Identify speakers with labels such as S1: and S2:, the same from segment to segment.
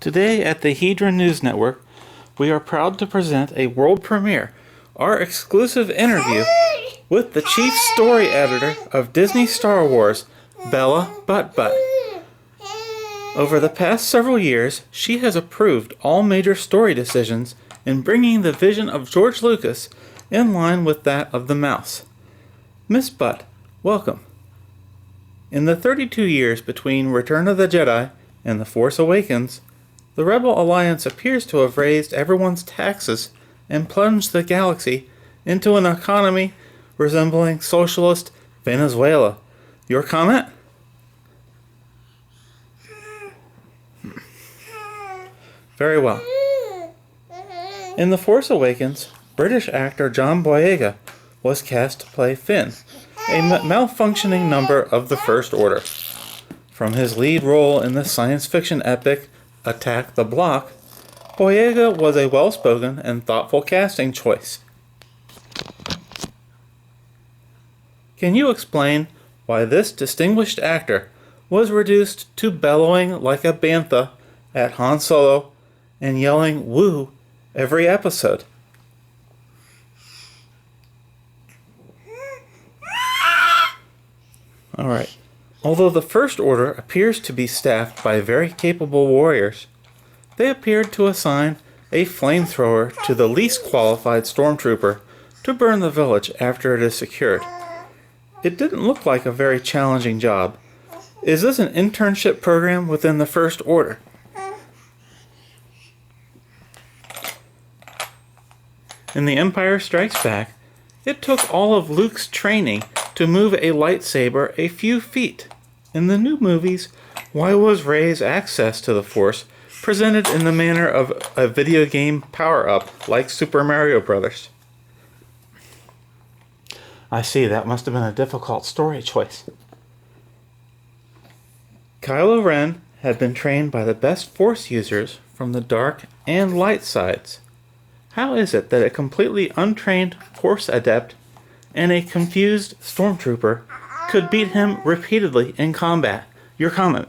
S1: Today at the Hedron News Network, we are proud to present a world premiere, our exclusive interview with the chief story editor of Disney Star Wars, Bella Butt-Butt. Over the past several years, she has approved all major story decisions in bringing the vision of George Lucas in line with that of the mouse. Miss Butt, welcome. In the 32 years between Return of the Jedi and The Force Awakens, the Rebel Alliance appears to have raised everyone's taxes and plunged the galaxy into an economy resembling socialist Venezuela. Your comment? Very well. In The Force Awakens, British actor John Boyega was cast to play Finn, a malfunctioning member of the First Order. From his lead role in the science fiction epic Attack the Block, Boyega was a well-spoken and thoughtful casting choice. Can you explain why this distinguished actor was reduced to bellowing like a bantha at Han Solo and yelling "woo" every episode? Alright. Although the First Order appears to be staffed by very capable warriors, they appeared to assign a flamethrower to the least qualified stormtrooper to burn the village after it is secured. It didn't look like a very challenging job. Is this an internship program within the First Order? In The Empire Strikes Back, it took all of Luke's training to move a lightsaber a few feet. In the new movies, why was Rey's access to the Force presented in the manner of a video game power-up like Super Mario Bros.? I see, that must have been a difficult story choice. Kylo Ren had been trained by the best Force users from the dark and light sides. How is it that a completely untrained Force adept and a confused stormtrooper could beat him repeatedly in combat? Your comment.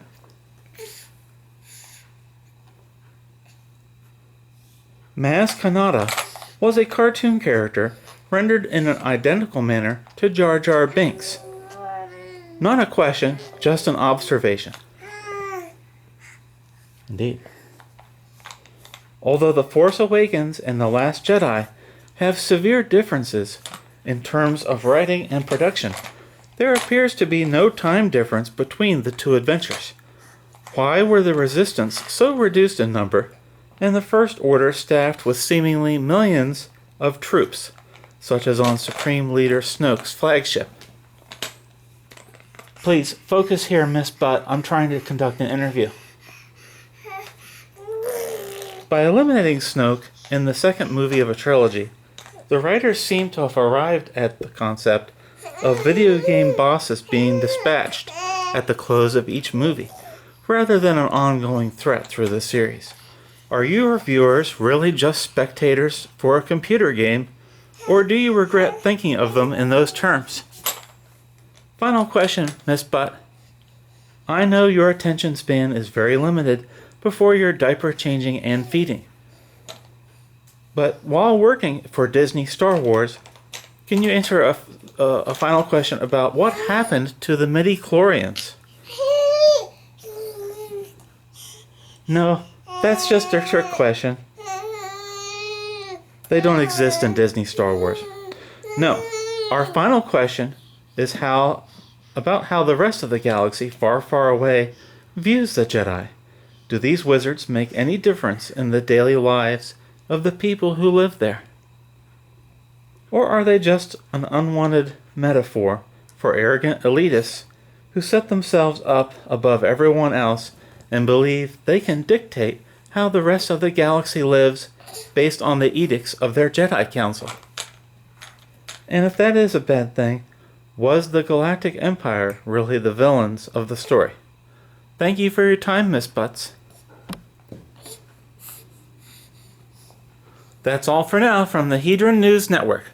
S1: Maz Kanata was a cartoon character rendered in an identical manner to Jar Jar Binks. Not a question, just an observation. Indeed. Although The Force Awakens and The Last Jedi have severe differences in terms of writing and production, there appears to be no time difference between the two adventures. Why were the Resistance so reduced in number, and the First Order staffed with seemingly millions of troops, such as on Supreme Leader Snoke's flagship? Please, focus here, Miss Butt. I'm trying to conduct an interview. By eliminating Snoke in the second movie of a trilogy, the writers seem to have arrived at the concept of video game bosses being dispatched at the close of each movie, rather than an ongoing threat through the series. Are your viewers really just spectators for a computer game, or do you regret thinking of them in those terms? Final question, Miss Butt. I know your attention span is very limited before your diaper changing and feeding. But while working for Disney Star Wars, can you answer a final question about what happened to the midi-chlorians? No, that's just a trick question. They don't exist in Disney Star Wars. No, our final question is about how the rest of the galaxy far, far away views the Jedi. Do these wizards make any difference in the daily lives of the people who live there? Or are they just an unwanted metaphor for arrogant elitists who set themselves up above everyone else and believe they can dictate how the rest of the galaxy lives based on the edicts of their Jedi Council? And if that is a bad thing, was the Galactic Empire really the villains of the story? Thank you for your time, Miss Butts. That's all for now from the Hedron News Network.